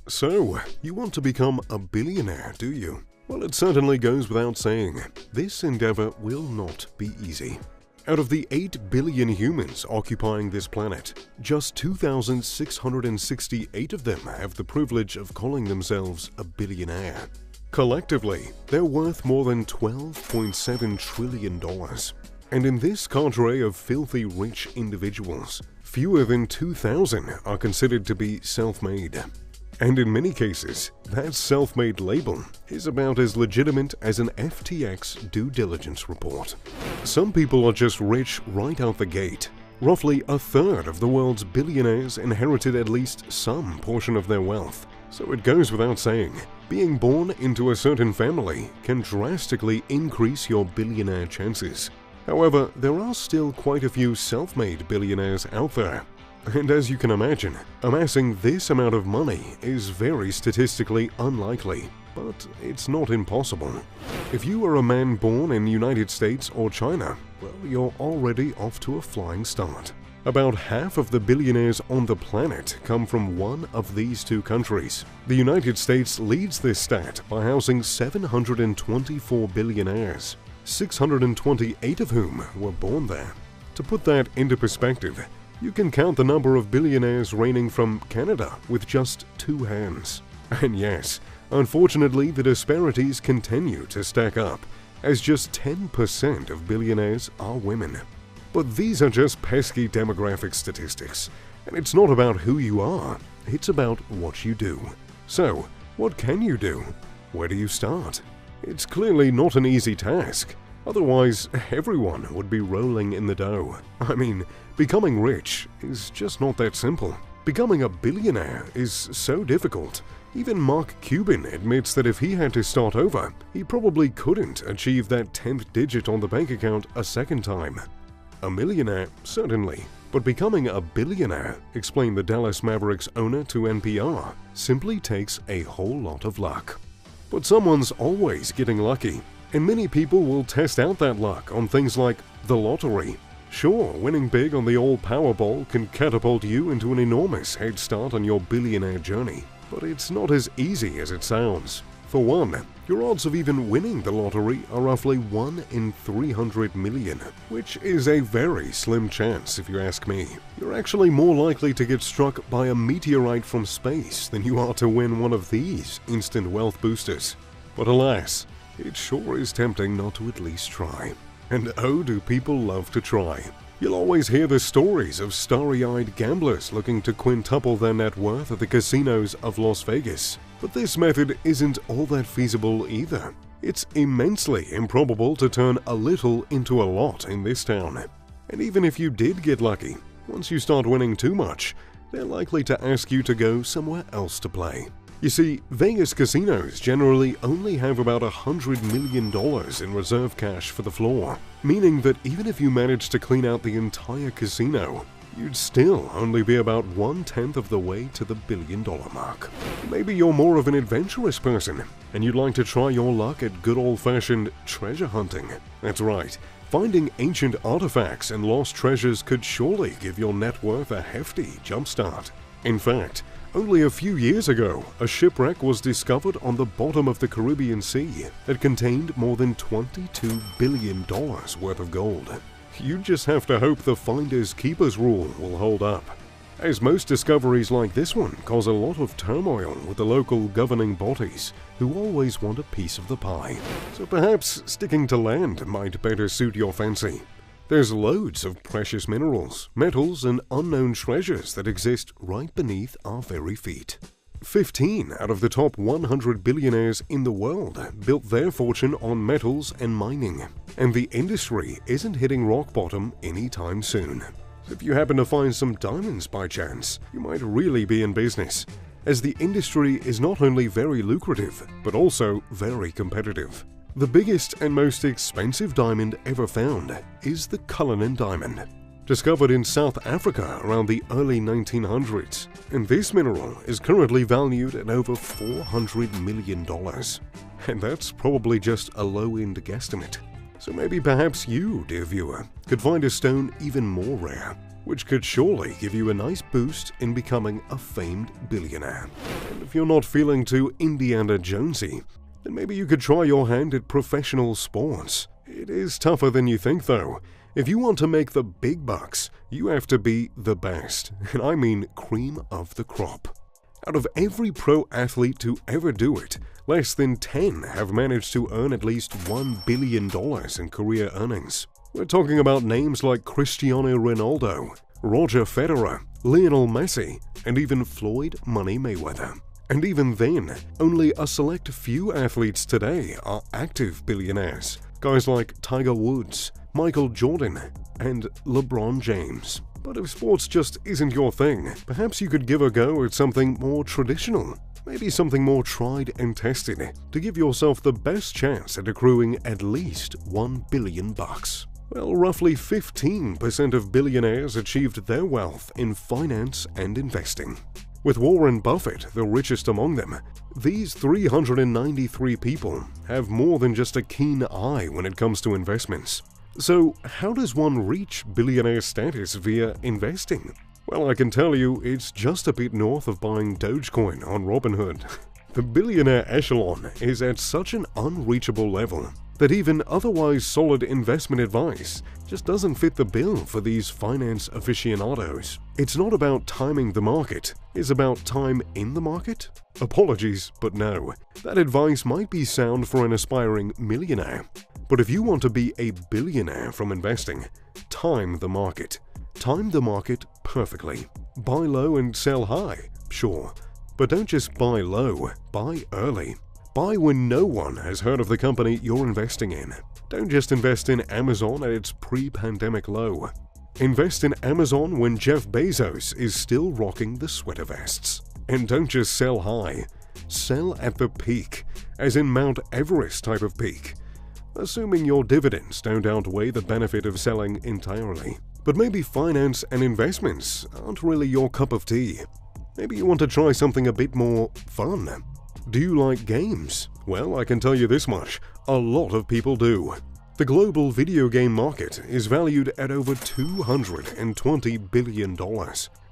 So, you want to become a billionaire, do you? Well, it certainly goes without saying, this endeavor will not be easy. Out of the 8 billion humans occupying this planet, just 2,668 of them have the privilege of calling themselves a billionaire. Collectively, they're worth more than $12.7 trillion. And in this cadre of filthy rich individuals, fewer than 2,000 are considered to be self-made. And in many cases, that self-made label is about as legitimate as an FTX due diligence report. Some people are just rich right out the gate. Roughly a third of the world's billionaires inherited at least some portion of their wealth. So it goes without saying, being born into a certain family can drastically increase your billionaire chances. However, there are still quite a few self-made billionaires out there. And as you can imagine, amassing this amount of money is very statistically unlikely, but it's not impossible. If you are a man born in the United States or China, well, you're already off to a flying start. About half of the billionaires on the planet come from one of these two countries. The United States leads this stat by housing 724 billionaires, 628 of whom were born there. To put that into perspective, you can count the number of billionaires reigning from Canada with just 2 hands. And yes, unfortunately, the disparities continue to stack up, as just 10% of billionaires are women. But these are just pesky demographic statistics, and it's not about who you are, it's about what you do. So, what can you do? Where do you start? It's clearly not an easy task. Otherwise, everyone would be rolling in the dough. I mean, becoming rich is just not that simple. Becoming a billionaire is so difficult. Even Mark Cuban admits that if he had to start over, he probably couldn't achieve that 10th digit on the bank account a second time. A millionaire, certainly, but becoming a billionaire, explained the Dallas Mavericks owner to NPR, simply takes a whole lot of luck. But someone's always getting lucky. And many people will test out that luck on things like the lottery. Sure, winning big on the old Powerball can catapult you into an enormous head start on your billionaire journey. But it's not as easy as it sounds. For one, your odds of even winning the lottery are roughly 1 in 300 million, which is a very slim chance if you ask me. You're actually more likely to get struck by a meteorite from space than you are to win one of these instant wealth boosters. But alas, it sure is tempting not to at least try. And oh, do people love to try. You'll always hear the stories of starry-eyed gamblers looking to quintuple their net worth at the casinos of Las Vegas. But this method isn't all that feasible either. It's immensely improbable to turn a little into a lot in this town. And even if you did get lucky, once you start winning too much, they're likely to ask you to go somewhere else to play. You see, Vegas casinos generally only have about $100 million in reserve cash for the floor, meaning that even if you managed to clean out the entire casino, you'd still only be about 1/10 of the way to the $1 billion mark. Maybe you're more of an adventurous person, and you'd like to try your luck at good old-fashioned treasure hunting. That's right, finding ancient artifacts and lost treasures could surely give your net worth a hefty jumpstart. In fact, only a few years ago, a shipwreck was discovered on the bottom of the Caribbean Sea that contained more than $22 billion worth of gold. You just have to hope the finders keepers rule will hold up, as most discoveries like this one cause a lot of turmoil with the local governing bodies, who always want a piece of the pie. So perhaps sticking to land might better suit your fancy. There's loads of precious minerals, metals, and unknown treasures that exist right beneath our very feet. 15 out of the top 100 billionaires in the world built their fortune on metals and mining, and the industry isn't hitting rock bottom anytime soon. If you happen to find some diamonds by chance, you might really be in business, as the industry is not only very lucrative, but also very competitive. The biggest and most expensive diamond ever found is the Cullinan diamond, discovered in South Africa around the early 1900s, and this mineral is currently valued at over $400 million. And that's probably just a low-end guesstimate. So maybe perhaps you, dear viewer, could find a stone even more rare. which could surely give you a nice boost in becoming a famed billionaire. And if you're not feeling too Indiana Jonesy, then maybe you could try your hand at professional sports. It is tougher than you think though. If you want to make the big bucks, you have to be the best, and I mean cream of the crop. Out of every pro athlete to ever do it, less than 10 have managed to earn at least $1 billion in career earnings. We're talking about names like Cristiano Ronaldo, Roger Federer, Lionel Messi, and even Floyd Money Mayweather. And even then, only a select few athletes today are active billionaires. Guys like Tiger Woods, Michael Jordan, and LeBron James. But if sports just isn't your thing, perhaps you could give a go at something more traditional. Maybe something more tried and tested to give yourself the best chance at accruing at least $1 billion. Well, roughly 15% of billionaires achieved their wealth in finance and investing. With Warren Buffett the richest among them, these 393 people have more than just a keen eye when it comes to investments. So, how does one reach billionaire status via investing? Well, I can tell you it's just a bit north of buying Dogecoin on Robinhood. The billionaire echelon is at such an unreachable level that even otherwise solid investment advice just doesn't fit the bill for these finance aficionados. It's not about timing the market, it's about time in the market? Apologies, but no. That advice might be sound for an aspiring millionaire. But if you want to be a billionaire from investing, time the market. Time the market perfectly. Buy low and sell high, sure. But don't just buy low, buy early. Buy when no one has heard of the company you're investing in. Don't just invest in Amazon at its pre-pandemic low. Invest in Amazon when Jeff Bezos is still rocking the sweater vests. And don't just sell high. Sell at the peak, as in Mount Everest type of peak. Assuming your dividends don't outweigh the benefit of selling entirely. But maybe finance and investments aren't really your cup of tea. Maybe you want to try something a bit more fun. Do you like games? Well, I can tell you this much, a lot of people do. The global video game market is valued at over $220 billion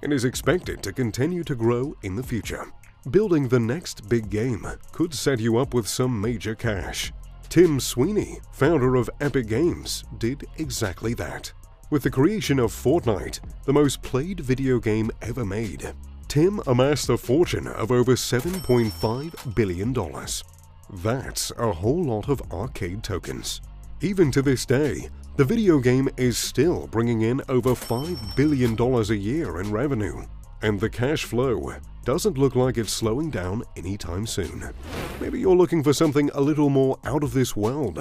and is expected to continue to grow in the future. Building the next big game could set you up with some major cash. Tim Sweeney, founder of Epic Games, did exactly that. With the creation of Fortnite, the most played video game ever made, Tim amassed a fortune of over $7.5 billion. That's a whole lot of arcade tokens. Even to this day, the video game is still bringing in over $5 billion a year in revenue, and the cash flow doesn't look like it's slowing down anytime soon. Maybe you're looking for something a little more out of this world.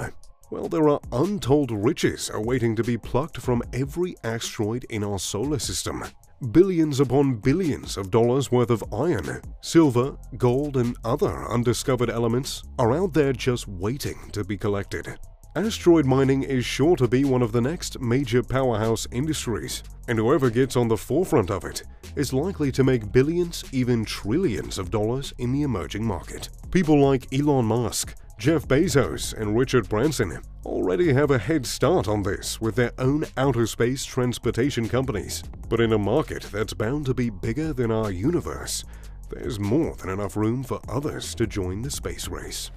Well, there are untold riches awaiting to be plucked from every asteroid in our solar system. Billions upon billions of dollars worth of iron, silver, gold, and other undiscovered elements are out there just waiting to be collected. Asteroid mining is sure to be one of the next major powerhouse industries, and whoever gets on the forefront of it is likely to make billions, even trillions of dollars in the emerging market. People like Elon Musk, Jeff Bezos, and Richard Branson already have a head start on this with their own outer space transportation companies. But in a market that's bound to be bigger than our universe, there's more than enough room for others to join the space race.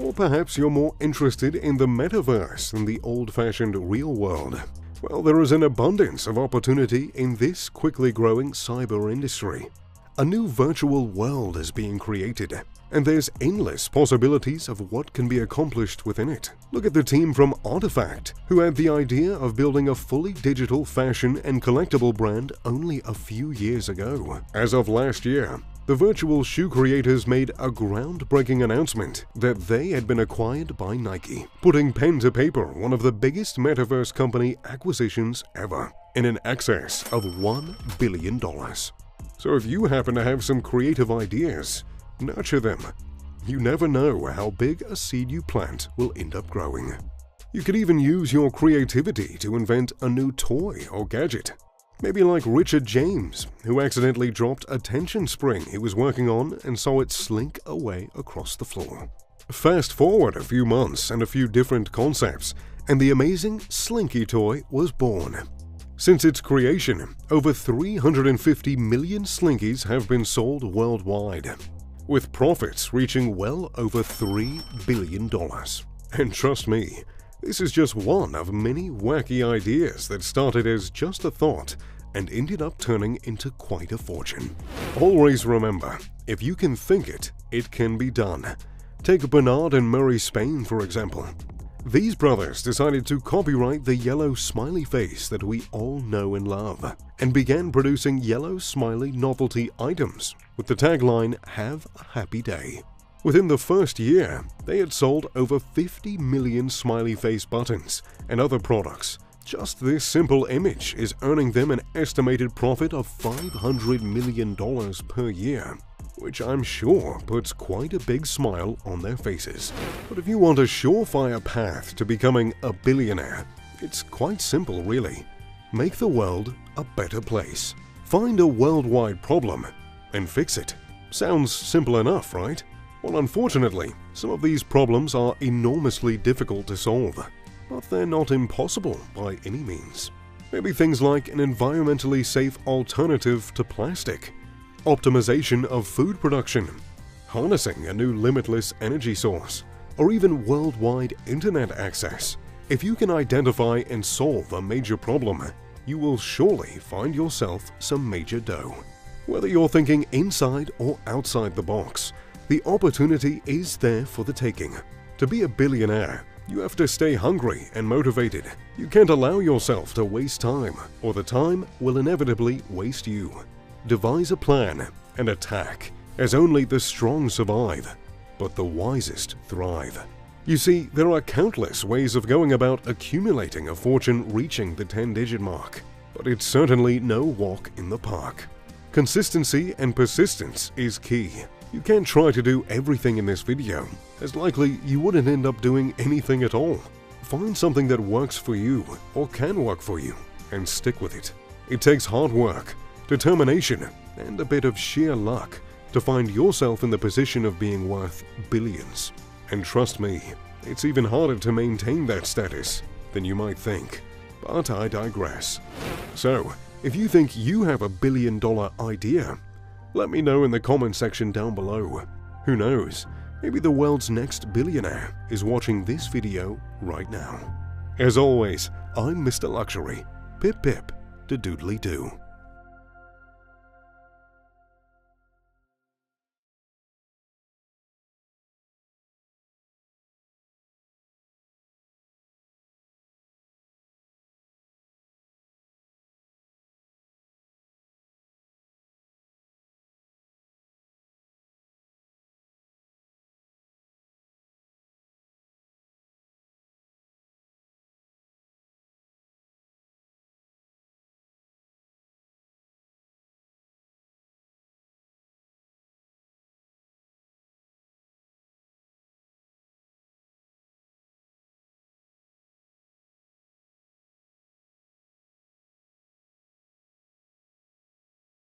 Or perhaps you're more interested in the metaverse than the old-fashioned real world. Well, there is an abundance of opportunity in this quickly growing cyber industry. A new virtual world is being created, and there's endless possibilities of what can be accomplished within it. Look at the team from Artifact, who had the idea of building a fully digital fashion and collectible brand only a few years ago. As of last year, the virtual shoe creators made a groundbreaking announcement that they had been acquired by Nike, putting pen to paper one of the biggest metaverse company acquisitions ever, in an excess of $1 billion. So if you happen to have some creative ideas, nurture them. You never know how big a seed you plant will end up growing. You could even use your creativity to invent a new toy or gadget. Maybe like Richard James, who accidentally dropped a tension spring he was working on and saw it slink away across the floor. Fast forward a few months and a few different concepts, and the amazing Slinky toy was born. Since its creation, over 350 million Slinkies have been sold worldwide, with profits reaching well over $3 billion. And trust me, this is just one of many wacky ideas that started as just a thought and ended up turning into quite a fortune. Always remember, if you can think it, it can be done. Take Bernard and Murray Spain, for example. These brothers decided to copyright the yellow smiley face that we all know and love, and began producing yellow smiley novelty items with the tagline, "Have a happy day." Within the first year, they had sold over 50 million smiley face buttons and other products. Just this simple image is earning them an estimated profit of $500 million per year, which I'm sure puts quite a big smile on their faces. But if you want a surefire path to becoming a billionaire, it's quite simple really. Make the world a better place. Find a worldwide problem and fix it. Sounds simple enough, right? Well, unfortunately, some of these problems are enormously difficult to solve, but they're not impossible by any means. Maybe things like an environmentally safe alternative to plastic, optimization of food production, harnessing a new limitless energy source, or even worldwide internet access. If you can identify and solve a major problem, you will surely find yourself some major dough. Whether you're thinking inside or outside the box, the opportunity is there for the taking. To be a billionaire, you have to stay hungry and motivated. You can't allow yourself to waste time, or the time will inevitably waste you. Devise a plan and attack, as only the strong survive, but the wisest thrive. You see, there are countless ways of going about accumulating a fortune reaching the 10-digit mark, but it's certainly no walk in the park. Consistency and persistence is key. You can't try to do everything in this video, as likely you wouldn't end up doing anything at all. Find something that works for you or can work for you and stick with it. It takes hard work, determination, and a bit of sheer luck to find yourself in the position of being worth billions. And trust me, it's even harder to maintain that status than you might think. But I digress. So, if you think you have a billion-dollar idea, let me know in the comment section down below. Who knows, maybe the world's next billionaire is watching this video right now. As always, I'm Mr. Luxury. Pip pip, da doodly doo.